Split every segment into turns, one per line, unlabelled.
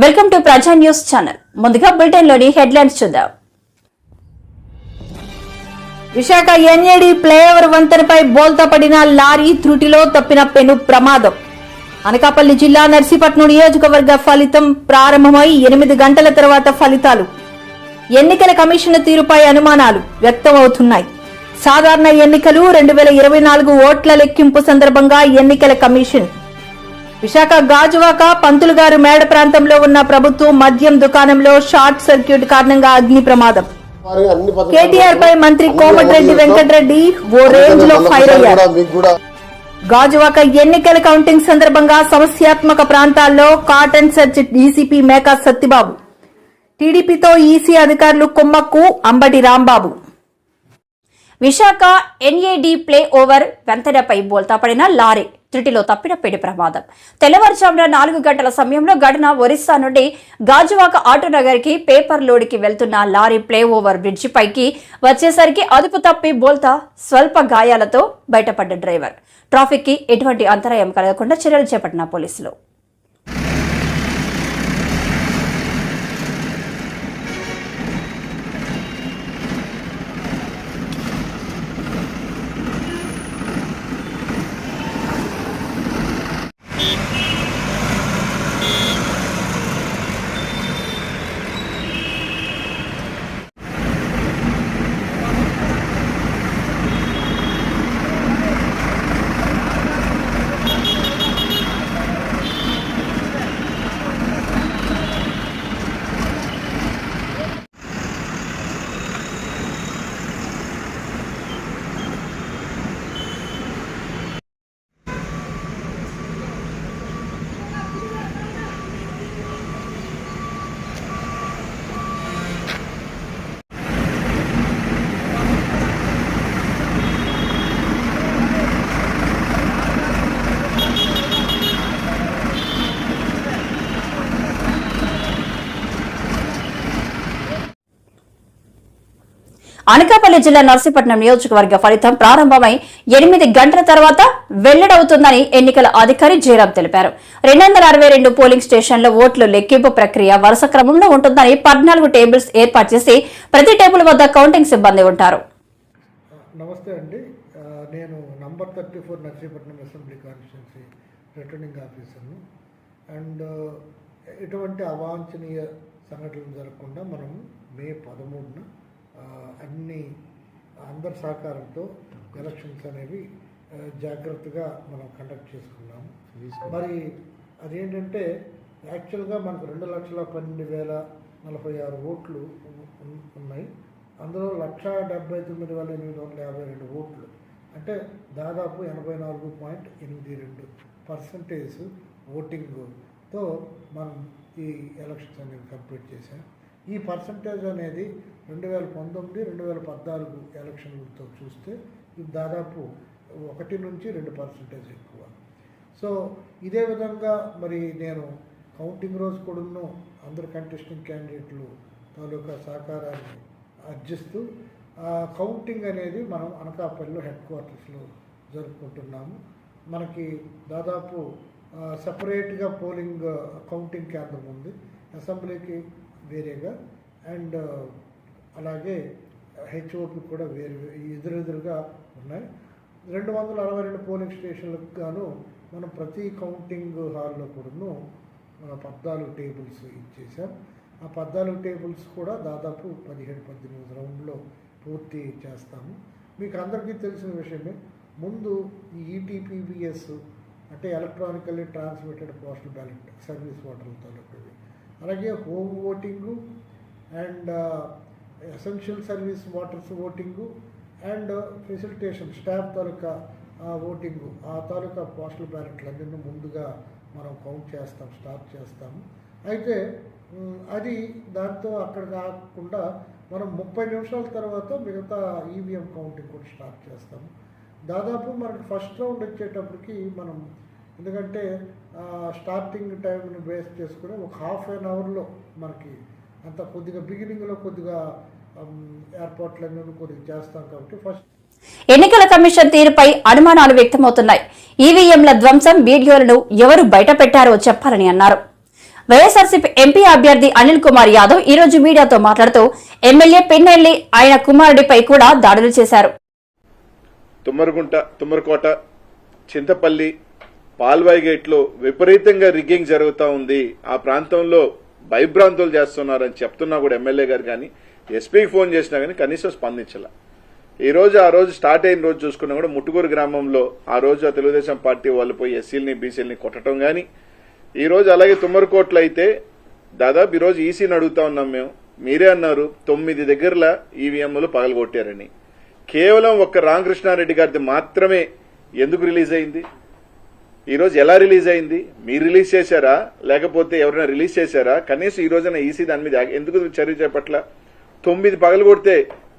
Welcome to ప్రజా news channel. ముందుగా bulletin లోని హెడ్లైన్స్ చూద్దాం. విశాఖ ఎన్ఏడి ఫ్లైఓవర్ వంతెనపై బోల్తా పడిన లారీ త్రుటిలో తప్పిన పెను ప్రమాదం. అనకాపల్లి జిల్లా నర్సీపట్నం నియోజకవర్గ ఫలితం ప్రారంభమై 8 గంటల తర్వాత ఫలితాలు. ఎన్నికల కమిషన్ తీరుపై అనుమానాలు వ్యక్తమవుతున్నాయి. సాధారణ ఎన్నికలు 2024 ఓట్ల లెక్కింపు సందర్భంగా ఎన్నికల కమిషన్. విశాఖ గాజువాక పంతులుగారు మేడ ప్రాంతంలో ఉన్న ప్రభుత్వ మద్యం దుకాణంలో షార్ట్ సర్క్యూట్ కారణంగా అగ్ని ప్రమాదం. కేటీఆర్ పై మంత్రి కోమటిరెడ్డి వెంకటరెడ్డి ఓ రేంజ్ లో ఫైర్ అయ్యారు. గాజువాక ఎన్నికల కౌంటింగ్ సందర్భంగా సమస్యాత్మక ప్రాంతాల్లో cordon search DCP Meka Satyababu. టీడీపీతో ఈసీ అధికారులు కుమ్మక్కు Ambati Rambabu. Visakha NAD flyover వంతెనపై బోల్తా పడిన లారీ త్రుటిలో తప్పిన పెను ప్రమాదం. తెల్లవారుజామున 4 గంటల సమయంలో ఘటన ఒరిస్సా నుండి గాజువాక ఆటోనగర్ కి పేపర్ లోడ్ కి వెళ్తున్న లారీ ప్లే ఓవర్ బ్రిడ్జి పైకి వచ్చేసరికి అదుపు తప్పి బోల్తా స్వల్ప గాయాలతో బయటపడ్డ డ్రైవర్. ట్రాఫిక్ కి ఎటువంటి అంతరాయం కలగకుండా చర్యలు చేపట్టిన పోలీసులు. అనకాపల్లి జిల్లా నర్సీపట్నం నియోజకవర్గ ఫలితం ప్రారంభమై 8 గంటల తర్వాత వెల్లడవుతుందని ఎన్నికల అధికారి జయరాం తెలిపారు. 262 పోలింగ్ స్టేషన్ల ఓట్లు లెక్కింపు ప్రక్రియ వరుస క్రమంలో ఉంటుందని 14 టేబుల్స్ ఏర్పాటు చేసి ప్రతి టేబుల్ వద్ద కౌంటింగ్ సిబ్బంది ఉంటారు.
నమస్తే అండి, నేను number 34 Narsipatnam assembly constituency returning ఆఫీసర్ను. అండ్ ఎటువంటి అవాంఛనీయ సంఘటనలు జరగకుండా మనం మే 13న అందరి సహకారంతో ఎలక్షన్స్ అనేవి జాగ్రత్తగా మనం కండక్ట్ చేసుకున్నాము. మరి అదేంటంటే యాక్చువల్గా మనకు 2,12,046 ఓట్లు ఉన్నాయి. అందులో 1,79,852 ఓట్లు అంటే దాదాపు 84.82% ఓటింగ్తో మనం ఈ ఎలక్షన్స్ అనేది కంప్లీట్ చేశాం. ఈ పర్సంటేజ్ అనేది 2019-2014 ఎలక్షన్లతో చూస్తే ఇది దాదాపు 1-2% ఎక్కువ. సో ఇదే విధంగా మరి నేను కౌంటింగ్ రోజు కూడాను అందరు కంటెస్టింగ్ క్యాండిడేట్లు తాలూకా సహకారాన్ని అర్జిస్తూ కౌంటింగ్ అనేది మనం అనకాపల్లిలో హెడ్ క్వార్టర్స్లో జరుపుకుంటున్నాము. మనకి దాదాపు సపరేట్గా పోలింగ్ కౌంటింగ్ కేంద్రం ఉంది, అసెంబ్లీకి వేరేగా, అండ్ అలాగే హెచ్ఓపి కూడా వేరు ఎదురెదురుగా ఉన్నాయి. 262 పోలింగ్ స్టేషన్లకు గాను మనం ప్రతి కౌంటింగ్ హాల్లో కూడాను 14 టేబుల్స్ ఇచ్చేసాం. ఆ 14 టేబుల్స్ కూడా దాదాపు 17-18 రౌండ్లో పూర్తి చేస్తాము. మీకు అందరికీ తెలిసిన విషయమే, ముందు ఈ ఈటీపీబీఎస్ అంటే electronically transmitted postal ballot service ఓటర్లతో ఉంటుంది. అలాగే home voting and essential service voters voting and facilitation staff తాలూకా ఓటింగు ఆ తాలూకా పోస్టల్ బ్యాలెట్లన్నీ ముందుగా మనం కౌంట్ చేస్తాం, స్టార్ట్ చేస్తాము. అయితే అది దాంతో అక్కడ కాకుండా మనం 30 నిమిషాల తర్వాత మిగతా ఈవీఎం కౌంటింగ్ కూడా స్టార్ట్ చేస్తాము. దాదాపు మనకి ఫస్ట్ రౌండ్ వచ్చేటప్పటికి మనం ఎందుకంటే స్టార్టింగ్ టైంని బేస్ చేసుకుని ఒక హాఫ్ అన్ అవర్లో మనకి అంత కొద్దిగా బిగినింగ్లో కొద్దిగా ఏర్పాట్లన్నీ కొద్దిగా చేస్తాం కాబట్టి ఫస్ట్
ఎన్నికల కమిషన్ తీరుపై అనుమానాలు వ్యక్తమవుతున్నాయి. ఈవీఎంల ధ్వంసం వీడియోలను ఎవరు బయట పెట్టారో చెప్పాలని అన్నారు.
వైఎస్ఆర్సీపీ ఎంపీ అభ్యర్థి అనిల్ కుమార్ యాదవ్ ఈ రోజు మీడియాతో మాట్లాడుతూ ఎమ్మెల్యే పిన్నెల్లి ఆయన కుమారుడిపై కూడా దాడులు చేశారు.
తుమ్మరకోట, చింతపల్లి, పాల్వాయి గేట్లో విపరీతంగా రిగ్గింగ్ జరుగుతూ ఉంది. ఆ ప్రాంతంలో భయభ్రాంతులు చేస్తున్నారని చెప్తున్నా కూడా ఎమ్మెల్యే గారు కానీ ఎస్పీకి ఫోన్ చేసినా కానీ కనీసం స్పందించాల. ఆ రోజు స్టార్ట్ అయిన రోజు చూసుకున్నా కూడా ముట్టుకూరు గ్రామంలో ఆ రోజు తెలుగుదేశం పార్టీ వాళ్ళు పోయి ఎస్సీలని బీసీలని కొట్టడం కానీ, ఈ రోజు అలాగే తుమ్మరకోట్లో అయితే దాదాపు ఈ రోజు ఈసీని అడుగుతా ఉన్నాం మేము. మీరే అన్నారు 9 దగ్గరలా ఈవీఎంలు పగలగొట్టారని. కేవలం ఒక్క రామకృష్ణారెడ్డి గారిది మాత్రమే ఎందుకు రిలీజ్ అయింది? ఈ రోజు ఎలా రిలీజ్ అయింది? మీరు రిలీజ్ చేశారా లేకపోతే ఎవరైనా రిలీజ్ చేశారా? కనీసం ఈ రోజున ఈసీ దాని మీద ఎందుకు చర్య చేపట్ల? 9 పగలగొడితే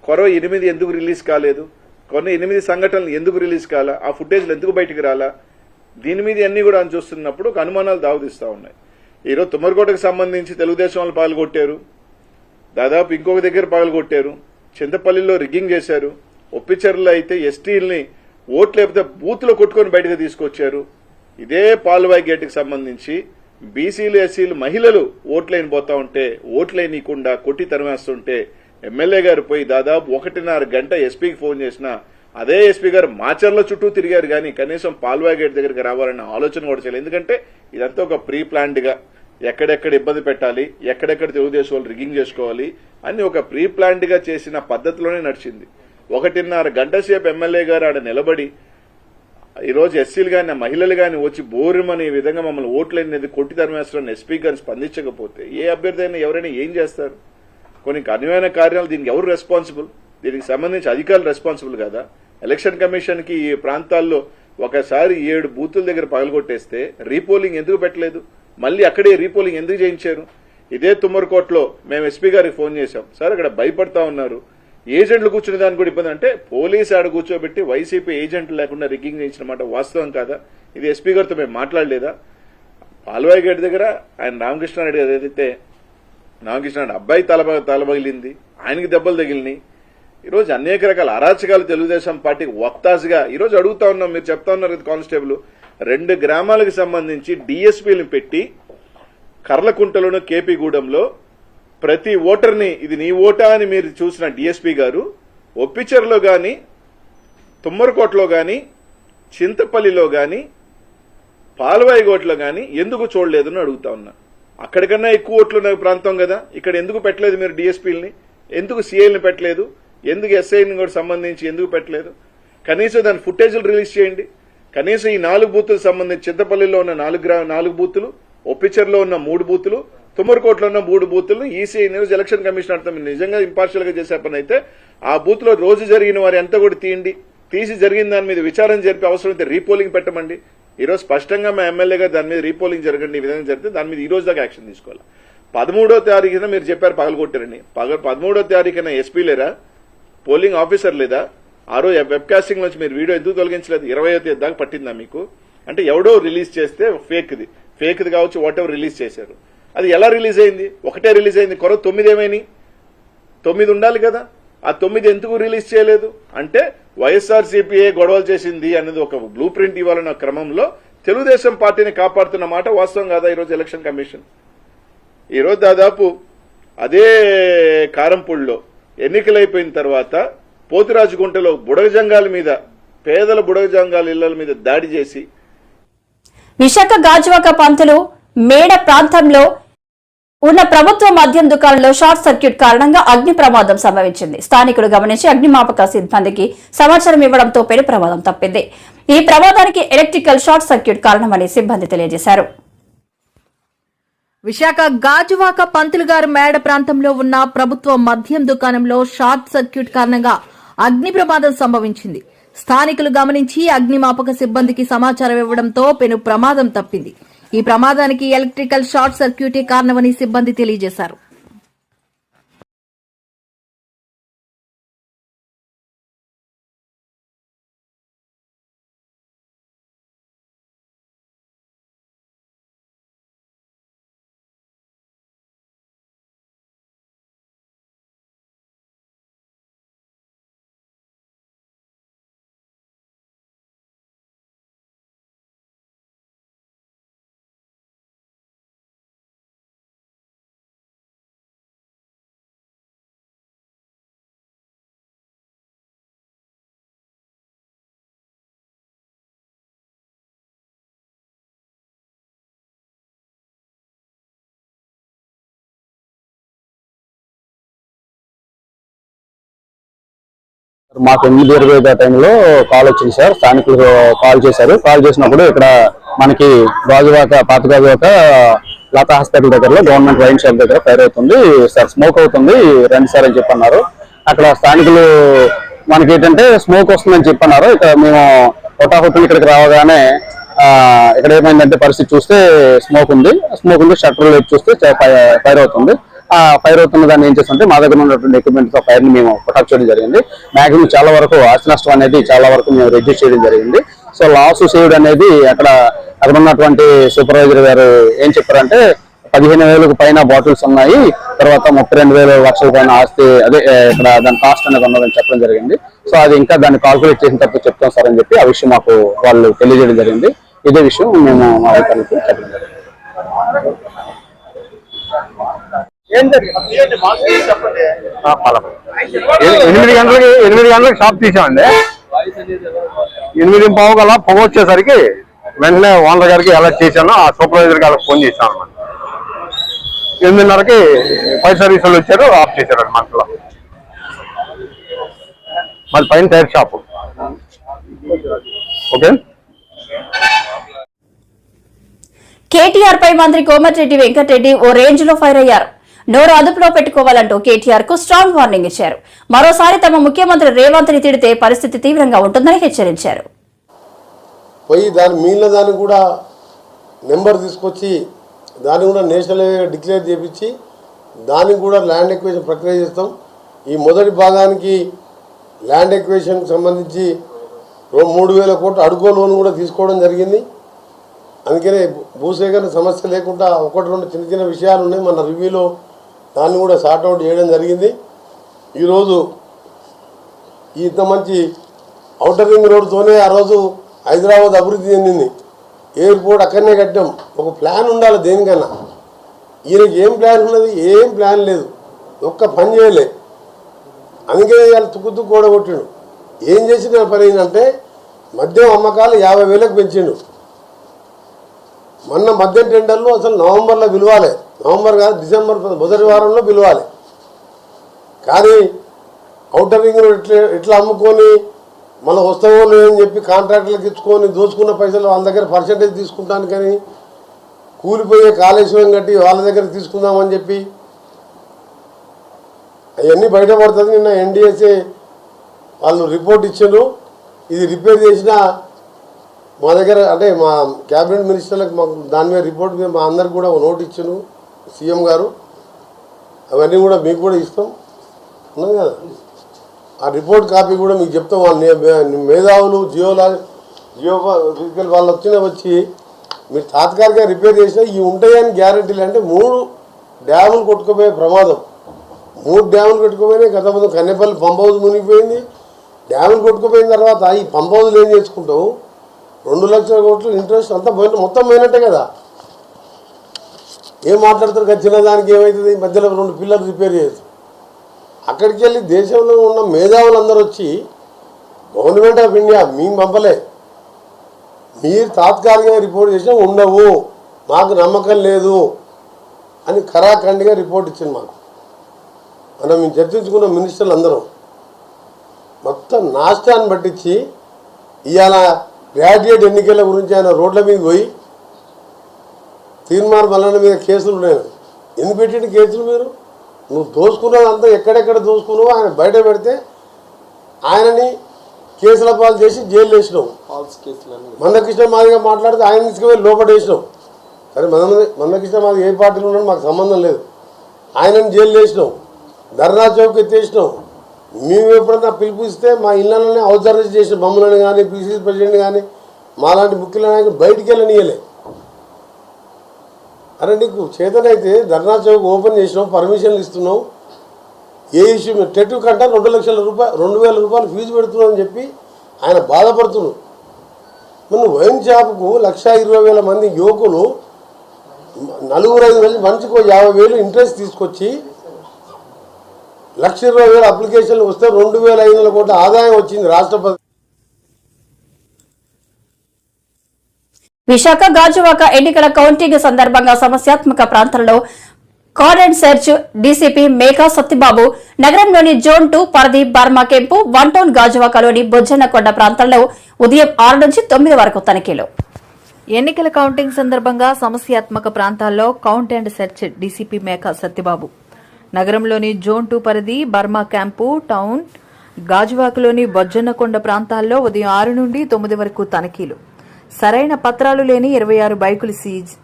కొరవ 8 ఎందుకు రిలీజ్ కాలేదు? 8 సంఘటనలు ఎందుకు రిలీజ్ కాలా? ఆ ఫుటేజ్లు ఎందుకు బయటకు రాలా? దీని మీద అన్ని కూడా అని చూస్తున్నప్పుడు ఒక అనుమానాలు దావదిస్తా ఉన్నాయి. ఈరోజు తుమ్మరకోటకు సంబంధించి తెలుగుదేశం వాళ్ళు పగలగొట్టారు, దాదాపు ఇంకొక దగ్గర పగలగొట్టారు, చింతపల్లిలో రిగ్గింగ్ చేశారు, ఒప్పిచర్లో అయితే ఎస్టీలని ఓట్లు లేకపోతే బూత్లో కొట్టుకొని బయటకు తీసుకొచ్చారు. ఇదే పాల్వాయి గేటుకు సంబంధించి బీసీలు ఎస్సీలు మహిళలు ఓట్లైన పోతా ఉంటే ఓట్లైనీయకుండా కొట్టి తరిమేస్తుంటే ఎమ్మెల్యే గారు పోయి దాదాపు 1.5 గంట ఎస్పీకి ఫోన్ చేసినా అదే ఎస్పీ గారు మాచర్ల చుట్టూ తిరిగారు కానీ కనీసం పాల్వాయి గేట్ దగ్గరికి రావాలన్న ఆలోచన కూడా చేయలేదు. ఎందుకంటే ఇదంతా ఒక ప్రీ ప్లాన్డ్ గా ఎక్కడెక్కడ ఇబ్బంది పెట్టాలి, ఎక్కడెక్కడ తెలుగుదేశం వాళ్ళు రిగ్గింగ్ చేసుకోవాలి అని ఒక ప్రీ ప్లాన్డ్ గా చేసిన పద్ధతిలోనే నడిచింది. 1.5 గంట సేపు ఎమ్మెల్యే గారు ఆడ నిలబడి ఈరోజు ఎస్సీలు గాని మహిళలు గాని వచ్చి బోరుమని విధంగా మమ్మల్ని ఓట్లనేది కొట్టి తరిమేస్తారని ఎస్పీ గారిని స్పందించకపోతే ఏ అభ్యర్థి అయినా ఎవరైనా ఏం చేస్తారు? కొన్ని కన్వీన కార్యాలు దీనికి ఎవరు రెస్పాన్సిబుల్? దీనికి సంబంధించి అధికారులు రెస్పాన్సిబుల్ కదా? ఎలక్షన్ కమిషన్ కి ఈ ప్రాంతాల్లో ఒకసారి 7 బూతుల దగ్గర పగలగొట్టేస్తే రీపోలింగ్ ఎందుకు పెట్టలేదు? మళ్ళీ అక్కడే రీపోలింగ్ ఎందుకు చేయించారు? ఇదే తుమ్మరకోటలో మేము ఎస్పీ గారికి ఫోన్ చేశాం. సార్ అక్కడ భయపడతా ఉన్నారు, ఏజెంట్లు కూర్చునే దానికి కూడా ఇబ్బంది. అంటే పోలీసు ఆడ కూర్చోబెట్టి వైసీపీ ఏజెంట్లు లేకుండా రిగ్గింగ్ చేయించిన మాట వాస్తవం కాదా? ఇది ఎస్పీ గారితో మేము మాట్లాడలేదా? పాల్వాయి గేట్ దగ్గర ఆయన రామకృష్ణారెడ్డి ఏదైతే రామకృష్ణారెడ్డి అబ్బాయి తలబగిలింది, ఆయనకి దెబ్బలు తగిలినాయి. ఈరోజు అనేక రకాల అరాచకాలు తెలుగుదేశం పార్టీకి వక్తాసుగా ఈరోజు అడుగుతా ఉన్నాం. మీరు చెప్తా ఉన్నారు కానిస్టేబుల్ 2 గ్రామాలకు సంబంధించి డిఎస్పీలను పెట్టి కర్లకుంటలోను కేపీగూడెంలో ప్రతి ఓటర్ని ఇది నీ ఓటా అని మీరు చూసిన డిఎస్పీ గారు ఒప్పిచర్లో గాని, తుమ్మరకోటలో గాని, చింతపల్లిలో గాని, పాల్వాయిగోట్లో గాని ఎందుకు చూడలేదని అడుగుతా ఉన్నా. అక్కడికన్నా ఎక్కువ ఓట్లున్న ప్రాంతం కదా, ఇక్కడ ఎందుకు పెట్టలేదు మీరు డిఎస్పీలని? ఎందుకు సీఐల్ని పెట్టలేదు? ఎందుకు ఎస్ఐని కూడా సంబంధించి ఎందుకు పెట్టలేదు? కనీసం దాని ఫుటేజ్లు రిలీజ్ చేయండి. కనీసం ఈ 4 బూతులకు సంబంధించి చింతపల్లిలో ఉన్న 4 బూతులు, ఒప్పిచర్లో ఉన్న 3 బూతులు, తుమ్మరకోటలో ఉన్న 3 బూతులను ఈసీ ఎలక్షన్ కమిషన్ అర్థం నిజంగా ఇంపార్షియల్ గా చేసే పని అయితే ఆ బూత్ లో రోజు జరిగిన వారి ఎంత కూడా తీసి జరిగిన దాని మీద విచారణ జరిపి అవసరమైతే రీపోలింగ్ పెట్టమండి. ఈరోజు స్పష్టంగా మా ఎమ్మెల్యే గారు దాని మీద రీపోలింగ్ జరగండి, ఈ విధంగా జరిగితే దాని మీద ఈ రోజు దాకా యాక్షన్ తీసుకోవాలి. 13వ తారీఖున మీరు చెప్పారు పగలగొట్టారని. 13వ తారీఖున ఎస్పీ లేరా? పోలింగ్ ఆఫీసర్ లేదా? ఆ రోజు వెబ్ కాస్టింగ్ నుంచి మీరు వీడియో ఎందుకు తొలగించలేదు? 20వ తేదీ దాకా పట్టిందా మీకు? అంటే ఎవడో రిలీజ్ చేస్తే ఫేక్ది కావచ్చు, వాట్ ఎవర్ రిలీజ్ చేశారు. అది ఎలా రిలీజ్ అయింది? ఒకటే రిలీజ్ అయింది. 9 ఏమైనాయి? 9 ఉండాలి కదా. ఆ 9 ఎందుకు రిలీజ్ చేయలేదు? అంటే వైఎస్ఆర్సీపీఏ గొడవలు చేసింది అనేది ఒక బ్లూ ప్రింట్ ఇవ్వాలన్న క్రమంలో తెలుగుదేశం పార్టీని కాపాడుతున్న మాట వాస్తవం కాదా? ఈరోజు ఎలక్షన్ కమిషన్ ఈరోజు దాదాపు అదే కారంపూడిలో ఎన్నికలైపోయిన తర్వాత పోతురాజుగుంటలో బుడగజంగాల మీద, పేదల బుడగజంగాల ఇళ్ల మీద దాడి చేసి
విశాఖ గాజువాక పంతులు మేడ ప్రాంతంలో ఉన్న ప్రభుత్వ మద్యం దుకాణంలో షార్ట్ సర్క్యూట్ కారణంగా అగ్ని ప్రమాదం సంభవించింది. స్థానికులు గమనించి అగ్నిమాపక సిబ్బందికి సమాచారం ఇవ్వడంతో పెను ప్రమాదం తప్పింది. ఈ ప్రమాదానికి ఎలక్ట్రికల్ షార్ట్ సర్క్యూట్ కారణమని సిబ్బంది తెలియజేశారు.
విశాఖ గాజువాక పంతులు గారు మేడ ప్రాంతంలో ఉన్న ప్రభుత్వ మద్యం దుకాణంలో షార్ట్ సర్క్యూట్ కారణంగా అగ్ని ప్రమాదం సంభవించింది. స్థానికులు గమనించి అగ్నిమాపక సిబ్బందికి సమాచారం ఇవ్వడంతో పెను ప్రమాదం తప్పింది. ఈ ప్రమాదానికి ఎలక్ట్రికల్ షార్ట్ సర్క్యూటే కారణమని సిబ్బంది తెలియజేశారు.
మాకు 8:20 టైంలో కాల్ వచ్చింది సార్. స్థానికులు కాల్ చేశారు. కాల్ చేసినప్పుడు ఇక్కడ మనకి పాత గాజువాక లతా హాస్పిటల్ దగ్గరలో గవర్నమెంట్ వైన్ షాప్ దగ్గర ఫైర్ అవుతుంది సార్, స్మోక్ అవుతుంది, రండి సార్ అని చెప్పన్నారు. అక్కడ స్థానికులు మనకి ఏంటంటే స్మోక్ వస్తుందని చెప్పన్నారు. ఇక్కడ మేము హుటాహుటిన ఇక్కడికి రావగానే ఇక్కడ ఏమైందంటే పరిస్థితి చూస్తే స్మోక్ ఉంది, షట్టర్ వైపు చూస్తే ఫైర్ అవుతుంది. ఆ ఫైర్ అవుతున్న దాన్ని ఏం చేస్తుంటే మా దగ్గర ఉన్నటువంటి ఎక్విప్మెంట్ తో ఫైర్ ని మేము ప్రొటెక్ట్ చేయడం జరిగింది. మాక్సిమం చాలా వరకు ఆస్తి నష్టం అనేది చాలా వరకు మేము రెడ్యూస్ చేయడం జరిగింది. సో లాస్ సేవ్డ్ అనేది అక్కడ ఉన్నటువంటి సూపర్వైజర్ గారు ఏం చెప్పారంటే 15,000 పైన బాటిల్స్ ఉన్నాయి, తర్వాత 32,000 లక్షల పైన ఆస్తి అదే ఇక్కడ దాని కాస్ట్ అనేది ఉన్నదని చెప్పడం జరిగింది. సో అది ఇంకా దాన్ని కాల్కులేట్ చేసిన తర్వాత చెప్తాం సార్ అని చెప్పి ఆ విషయం మాకు వాళ్ళు తెలియజేయడం జరిగింది. ఇదే విషయం మేము మా అధికారులకు చెప్పడం జరిగింది.
8 గంటలకు షాప్ తీసామండి. 8:15 కల్లా పొగ వచ్చేసరికి వెంటనే ఓనర్ గారికి అలర్ట్ చేశాను. ఆ సూపర్వైజర్ గారికి ఫోన్ చేశాను అన్నమాట. 8:30కి ఫైర్ సర్వీస్ వాళ్ళు వచ్చారు, ఆఫ్ చేశారు మంటలో. మరి పైన టైర్ షాపు. ఓకే.
కేటీఆర్ పై మంత్రి కోమటిరెడ్డి వెంకటరెడ్డి ఓ రేంజ్ లో ఫైర్ అయ్యారు. నోరు అదుపులో పెట్టుకోవాలంటూ కేటీఆర్ కు స్ట్రాంగ్ వార్నింగ్ ఇచ్చారు. మరోసారి తమ ముఖ్యమంత్రి రేవంత్ ని తిడితే పరిస్థితి తీవ్రంగా ఉంటుందని హెచ్చరించారు.
పోయి మిగిలిన దాన్ని కూడా నెంబర్ తీసుకొచ్చి దాన్ని కూడా నేషనల్ హైవేగా డిక్లేర్ చేయించి దానికి కూడా ల్యాండ్ ఎక్వేషన్ ప్రక్రియ చేస్తాం. ఈ మొదటి భాగానికి ల్యాండ్ ఎక్వేషన్కి సంబంధించి 3,000 కోట్లు అడుగో లోన్ కూడా తీసుకోవడం జరిగింది. అందుకనే భూసేకరణ సమస్య లేకుండా 1-2 చిన్న చిన్న విషయాలు ఉన్నాయి. మన రివ్యూలో దాన్ని కూడా సార్ట్అవుట్ చేయడం జరిగింది. ఈరోజు ఇంత మంచి ఔటర్ రింగ్ రోడ్తోనే ఆ రోజు హైదరాబాద్ అభివృద్ధి చెందింది. ఎయిర్పోర్ట్ అక్కడనే కట్టాం. ఒక ప్లాన్ ఉండాలి దేనికన్నా. ఈయనకి ఏం ప్లాన్ ఉన్నది? ఏం ప్లాన్ లేదు, ఒక్క పని చేయలే. అందుకే ఇవాళ తుక్కు కూడగొట్టిండు. ఏం చేసిన పని ఏంటంటే మద్యం అమ్మకాలు 50,000కు పెంచిండు. మొన్న మద్యం టెండర్లు అసలు నవంబర్లో పిలవాలి, నవంబర్ కాదు డిసెంబర్ మొదటి వారంలో పిలవాలి. కానీ ఔటర్ రింగ్ ఎట్లా అమ్ముకొని మళ్ళీ వస్తావో లేదని చెప్పి కాంట్రాక్టర్లకు ఇచ్చుకొని దోచుకున్న పైసలు వాళ్ళ దగ్గర పర్సెంటేజ్ తీసుకుంటాను, కానీ కూలిపోయే కాళేశ్వరం కట్టి వాళ్ళ దగ్గర తీసుకుందామని చెప్పి అవన్నీ బయటపడుతుంది. నిన్న ఎన్డీఎస్ఏ వాళ్ళు రిపోర్ట్ ఇచ్చారు. ఇది రిపేర్ చేసిన మా దగ్గర అంటే మా క్యాబినెట్ మినిస్టర్లకు మాకు దాని మీద రిపోర్ట్ మీద మా అందరికి కూడా ఒక నోట్ ఇచ్చాను సీఎం గారు. అవన్నీ కూడా మీకు కూడా ఇస్తాం ఉన్నది కదా. ఆ రిపోర్ట్ కాపీ కూడా మీకు చెప్తాం. మేధావులు జియోఫిజికల్ వాళ్ళు వచ్చి మీరు తాత్కాలికంగా రిపేర్ చేసినా ఇవి ఉంటాయని గ్యారెంటీలు. అంటే 3 డ్యాములు కొట్టుకుపోయే ప్రమాదం. 3 డ్యాములు కొట్టుకుపోయినాయి. గత ముందు కన్నెపల్లి పంప్ హౌస్ మునిగిపోయింది. డ్యాములు కొట్టుకుపోయిన తర్వాత ఈ పంప్ హౌస్లు ఏం చేసుకుంటావు? 2 లక్షల కోట్లు ఇంట్రెస్ట్ అంతా పోయిన మొత్తం పోయినట్టే కదా. ఏం మాట్లాడతారు? గచ్చిన దానికి ఏమవుతుంది? మధ్యలో 2 పిల్లలు రిపేర్ చేయొచ్చు. అక్కడికి వెళ్ళి దేశంలో ఉన్న మేధావులందరూ వచ్చి గవర్నమెంట్ ఆఫ్ ఇండియా మేము పంపలే, మీరు తాత్కాలికంగా రిపోర్ట్ చేసినా ఉండవు, మాకు నమ్మకం లేదు అని ఖరాఖండిగా రిపోర్ట్ ఇచ్చింది మాకు. మేము చర్చించుకున్న మినిస్టర్లు అందరం మొత్తం నాష్టాన్ని పట్టించి ఇవాళ గ్రాడ్యుయేట్ ఎన్నికల గురించి ఆయన రోడ్ల మీద పోయి తీర్మానం మల్లన్న మీద కేసులు ఉన్నాయి. ఎందుకు పెట్టిన కేసులు? మీరు నువ్వు దోసుకున్నదంతా ఎక్కడెక్కడ దోసుకున్నావు ఆయన బయట పెడితే ఆయనని కేసుల పాలు చేసి జైలు వేసినావు. మందకృష్ణ మాదిగా మాట్లాడితే ఆయన తీసుకుపోయి లోపల వేసినావు. సరే మందకృష్ణ మాది ఏ పార్టీలో ఉన్నాడు మాకు సంబంధం లేదు. ఆయనని జైలు వేసినావు, ధర్నా చౌక్ ఎత్తేసినావు. మేము ఎప్పుడన్నా పిలుపు ఇస్తే మా ఇళ్ళని హౌస్ అరెస్ట్ చేసిన మమ్మల్ని కానీ పీసీసీ ప్రెసిడెంట్ కానీ మాలాంటి ముఖ్యుల నాయకులు బయటికి వెళ్ళనీయలే. అరే నీకు చేతనైతే ధర్నా చౌక్ ఓపెన్ చేసినావు, పర్మిషన్లు ఇస్తున్నావు, ఏ ఇష్యూ టెట్ కంటే 2,000 రూపాయలు ఫీజు పెడుతున్నావు అని చెప్పి ఆయన బాధపడుతున్నావు. మనం వైన్ షాపుకు 1,20,000 మంది యువకులు 4-5 వేలు మనిషికి 50,000 ఇంట్రెస్ట్ తీసుకొచ్చి 1,20,000 అప్లికేషన్లు వస్తే 2,500 కోట్ల ఆదాయం వచ్చింది రాష్ట్రపతి.
విశాఖ గాజువాక ఎన్నికల కౌంటింగ్ సందర్భంగా సమస్యాత్మక ప్రాంతాల్లో cordon search DCP Megha Satyababu నగరంలోని జోన్ 2 పరిధి బర్మా కెంపు 1 టౌన్ గాజువాకలోని బొజ్జన్నకొండ ప్రాంతాల్లో ఉదయం 6 నుంచి 9 వరకు తనిఖీలు.
ఎన్నికల కౌంటింగ్ సందర్భంగా సమస్యాత్మక ప్రాంతాల్లో count and search DCP Megha Satyababu నగరంలోని జోన్ 2 పరిధి బర్మా క్యాంపు టౌన్ గాజువాకలోని బొజ్జన్నకొండ ప్రాంతాల్లో ఉదయం 6 నుండి 9 వరకు తనిఖీలు. సరైన పత్రాలు లేని 26 బైకులు సీజ్,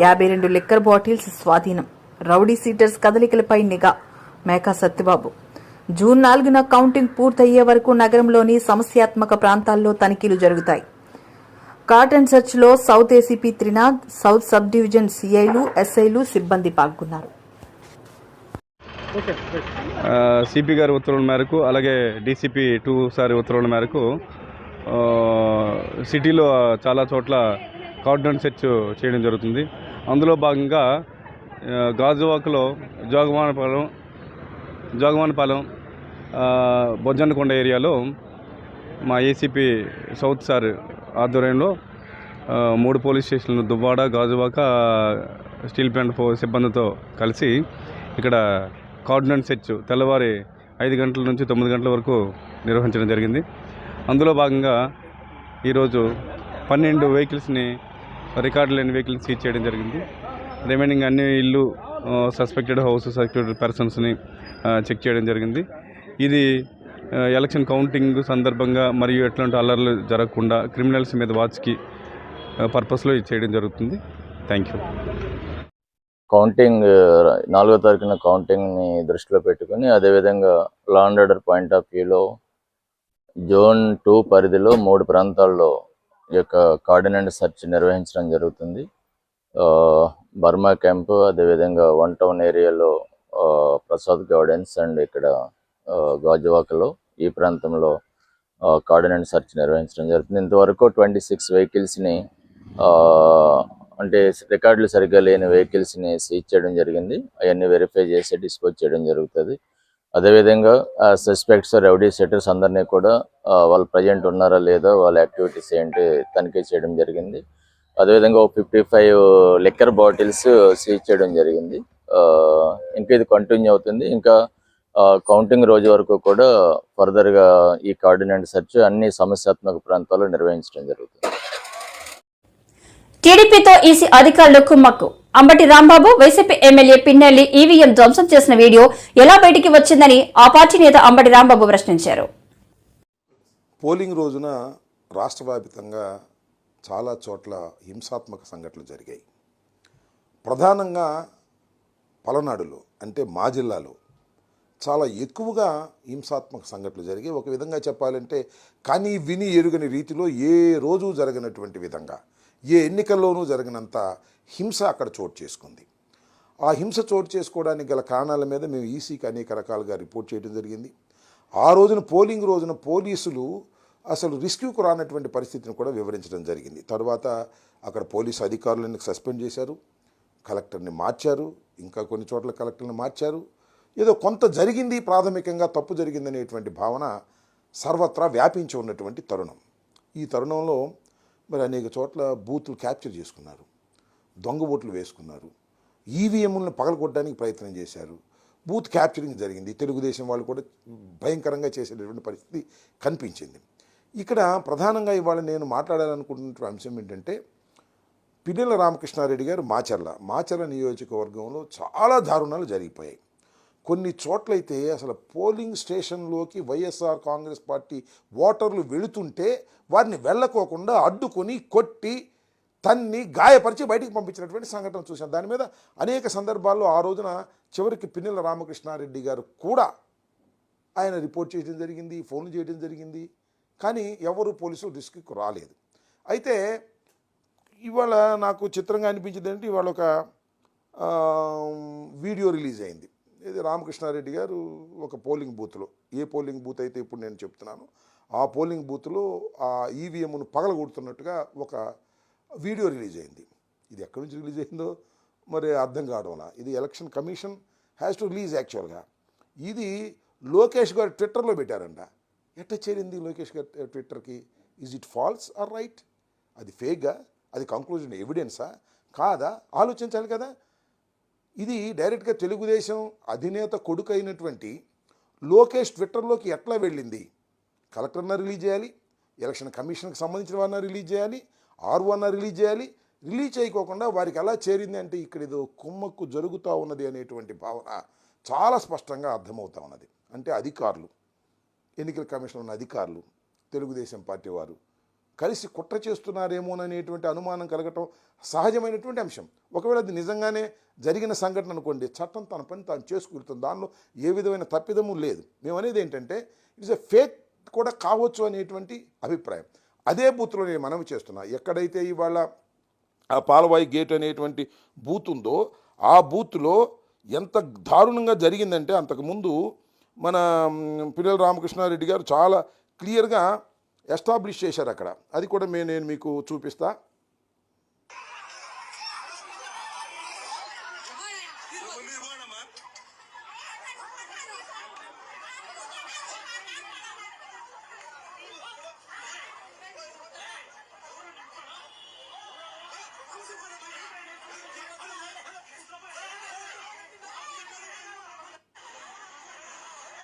52 లిక్కర్ బాటిల్స్ స్వాధీనం. రౌడీ సీటర్స్ కదలికలపై నిఘా. మేఘా సత్యబాబు జూన్ 4న కౌంటింగ్ పూర్తయ్యే వరకు నగరంలోని సమస్యాత్మక ప్రాంతాల్లో తనిఖీలు జరుగుతాయి. కార్డన్ సెర్చ్ లో south ACP Trinath, south sub division సిఐలు, ఎస్ఐలు, సిబ్బంది పాల్గొన్నారు.
సిపి గారి ఉత్తర్వుల మేరకు అలాగే డీసీపీ 2 సారి ఉత్తర్వుల మేరకు సిటీలో చాలా చోట్ల కార్డన్ సెర్చ్ చేయడం జరుగుతుంది. అందులో భాగంగా గాజువాకలో జోగవానపాలెం బొజ్జన్నకొండ ఏరియాలో మా ఏసీపీ సౌత్ సార్ ఆధ్వర్యంలో 3 పోలీస్ స్టేషన్లు దువ్వాడ, గాజువాక, స్టీల్ ప్లాంట్ సిబ్బందితో కలిసి ఇక్కడ కార్డన్ సెర్చ్ తెల్లవారి 5 గంటల నుంచి 9 గంటల వరకు నిర్వహించడం జరిగింది. అందులో భాగంగా ఈరోజు 12 వెహికల్స్ని, రికార్డు లేని వెహికల్స్ సీజ్ చేయడం జరిగింది. రిమైనింగ్ అన్ని ఇల్లు, సస్పెక్టెడ్ హౌస్, సస్పెక్టెడ్ పర్సన్స్ని చెక్ చేయడం జరిగింది. ఇది ఎలక్షన్ కౌంటింగ్ సందర్భంగా మరియు ఎట్లాంటి అల్లర్లు జరగకుండా క్రిమినల్స్ మీద వాచ్కి పర్పస్లో ఇది చేయడం జరుగుతుంది. Thank you.
కౌంటింగ్ 4వ తారీఖున కౌంటింగ్ని దృష్టిలో పెట్టుకుని అదేవిధంగా law and order point of వ్యూలో జోన్ 2 పరిధిలో 3 ప్రాంతాల్లో ఈ యొక్క కార్డన్ అండ్ సెర్చ్ నిర్వహించడం జరుగుతుంది. బర్మా క్యాంపు, అదేవిధంగా 1 టౌన్ ఏరియాలో ప్రసాద్ గార్డెన్స్ అండ్ ఇక్కడ గాజువాకలో ఈ ప్రాంతంలో కార్డన్ అండ్ సెర్చ్ నిర్వహించడం జరుగుతుంది. ఇంతవరకు 26 వెహికల్స్ని అంటే రికార్డులు సరిగ్గా లేని వెహికల్స్ని సీజ్ చేయడం జరిగింది. అవన్నీ వెరిఫై చేసి డిస్పోజ్ చేయడం జరుగుతుంది. అదేవిధంగా సస్పెక్ట్స్, రౌడీ సెటర్స్ అందరినీ కూడా వాళ్ళు ప్రజెంట్ ఉన్నారా లేదా, వాళ్ళ యాక్టివిటీస్ ఏంటి తనిఖీ చేయడం జరిగింది. అదేవిధంగా 55 లిక్కర్ బాటిల్స్ సీజ్ చేయడం జరిగింది. ఇంకా ఇది కంటిన్యూ అవుతుంది. ఇంకా కౌంటింగ్ రోజు వరకు కూడా ఫర్దర్గా ఈ కార్డన్ అండ్ సెర్చ్ అన్ని సమస్యాత్మక ప్రాంతాల్లో నిర్వహించడం జరుగుతుంది.
టీడీపీతో ఈసీ అధికారులు కుమ్మక్కు. Ambati Rambabu YCP MLA Pinnelli EVM ధ్వంసం చేసిన వీడియో ఎలా బయటికి వచ్చిందని ఆ పార్టీ నేత అంబటి రాంబాబు ప్రశ్నించారు.
పోలింగ్ రోజున రాష్ట్ర వ్యాప్తంగా చాలా చోట్ల హింసాత్మక సంఘటనలు జరిగాయి. ప్రధానంగా పలనాడులో అంటే మా జిల్లాలో చాలా ఎక్కువగా హింసాత్మక సంఘటనలు జరిగాయి. ఒక విధంగా చెప్పాలంటే కానీ విని ఎరుగని రీతిలో ఏ రోజు జరగనటువంటి విధంగా, ఏ ఎన్నికల్లోనూ జరిగినంత హింస అక్కడ చోటు చేసుకుంది. ఆ హింస చోటు చేసుకోవడానికి గల కారణాల మీద మేము ఈసీకి అనేక రకాలుగా రిపోర్ట్ చేయడం జరిగింది. ఆ రోజున పోలింగ్ రోజున పోలీసులు అసలు రిస్క్యూకు రానటువంటి పరిస్థితిని కూడా వివరించడం జరిగింది. తర్వాత అక్కడ పోలీసు అధికారులను సస్పెండ్ చేశారు, కలెక్టర్ని మార్చారు, ఇంకా కొన్ని చోట్ల కలెక్టర్ని మార్చారు. ఏదో కొంత జరిగింది, ప్రాథమికంగా తప్పు జరిగిందనేటువంటి భావన సర్వత్రా వ్యాపించి ఉన్నటువంటి తరుణం. ఈ తరుణంలో మరి అనేక చోట్ల బూతులు క్యాప్చర్ చేసుకున్నారు, దొంగ ఓట్లు వేసుకున్నారు, ఈవీఎంలను పగలగొట్టడానికి ప్రయత్నం చేశారు, బూత్ క్యాప్చరింగ్ జరిగింది. తెలుగుదేశం వాళ్ళు కూడా భయంకరంగా చేసేటటువంటి పరిస్థితి కనిపించింది. ఇక్కడ ప్రధానంగా ఇవాళ నేను మాట్లాడాలనుకుంటున్న అంశం ఏంటంటే, పిన్నెల రామకృష్ణారెడ్డి గారు మాచర్ల నియోజకవర్గంలో చాలా దారుణాలు జరిగిపోయాయి. కొన్ని చోట్లయితే అసలు పోలింగ్ స్టేషన్లోకి వైఎస్ఆర్ కాంగ్రెస్ పార్టీ ఓటర్లు వెళుతుంటే వారిని వెళ్ళకోకుండా అడ్డుకొని కొట్టి తన్ని గాయపరిచి బయటికి పంపించినటువంటి సంఘటన చూశాం. దాని మీద అనేక సందర్భాల్లో ఆ రోజున చివరికి పిన్నెల రామకృష్ణారెడ్డి గారు కూడా ఆయన రిపోర్ట్ చేయడం జరిగింది, ఫోన్లు చేయడం జరిగింది. కానీ ఎవరు పోలీసులు రిస్క్కి రాలేదు. అయితే ఇవాళ నాకు చిత్రంగా అనిపించింది అంటే, ఇవాళ ఒక వీడియో రిలీజ్ అయింది. ఇది రామకృష్ణారెడ్డి గారు ఒక పోలింగ్ బూత్లో, ఏ పోలింగ్ బూత్ అయితే ఇప్పుడు నేను చెప్తున్నాను ఆ పోలింగ్ బూత్లో ఆ ఈవీఎంను పగలగొడుతున్నట్టుగా ఒక వీడియో రిలీజ్ అయింది. ఇది ఎక్కడి నుంచి రిలీజ్ అయిందో మరి అర్థం కావడంలా. ఇది election commission has to release. యాక్చువల్గా ఇది లోకేష్ గారు ట్విట్టర్లో పెట్టారంట. ఎట్లా చేరింది లోకేష్ గారు ట్విట్టర్కి? Is it false or right? అది ఫేక్గా? అది కంక్లూజన్ ఎవిడెన్సా కాదా? ఆలోచించాలి కదా. ఇది డైరెక్ట్గా తెలుగుదేశం అధినేత కొడుకు అయినటువంటి లోకేష్ ట్విట్టర్లోకి ఎట్లా వెళ్ళింది? కలెక్టర్న రిలీజ్ చేయాలి, ఎలక్షన్ కమిషన్కి సంబంధించిన వారిని రిలీజ్ చేయాలి, ఆర్ఓన్న రిలీజ్ చేయాలి. రిలీజ్ చేయకోకుండా వారికి ఎలా చేరింది అంటే ఇక్కడ ఏదో కుమ్మక్కు జరుగుతూ ఉన్నది అనేటువంటి భావన చాలా స్పష్టంగా అర్థమవుతా ఉన్నది. అంటే అధికారులు, ఎన్నికల కమిషన్ ఉన్న అధికారులు, తెలుగుదేశం పార్టీ వారు కలిసి కుట్ర చేస్తున్నారేమోననేటువంటి అనుమానం కలగటం సహజమైనటువంటి అంశం. ఒకవేళ అది నిజంగానే జరిగిన సంఘటన అనుకోండి, చట్టం తన పని తాను చేసుకుంటుంది, దానిలో ఏ విధమైన తప్పిదము లేదు. మేము అనేది ఏంటంటే ఇట్స్ ఎ ఫేక్ కూడా కావచ్చు అనేటువంటి అభిప్రాయం. అదే బూత్లో నేను మనవి చేస్తున్నా, ఎక్కడైతే ఇవాళ ఆ పాలవాయి గేట్ అనేటువంటి బూత్ ఉందో ఆ బూత్లో ఎంత దారుణంగా జరిగిందంటే అంతకుముందు మన పిల్లల రామకృష్ణారెడ్డి గారు చాలా క్లియర్గా ఎస్టాబ్లిష్ చేశారు అక్కడ. అది కూడా నేను మీకు చూపిస్తా.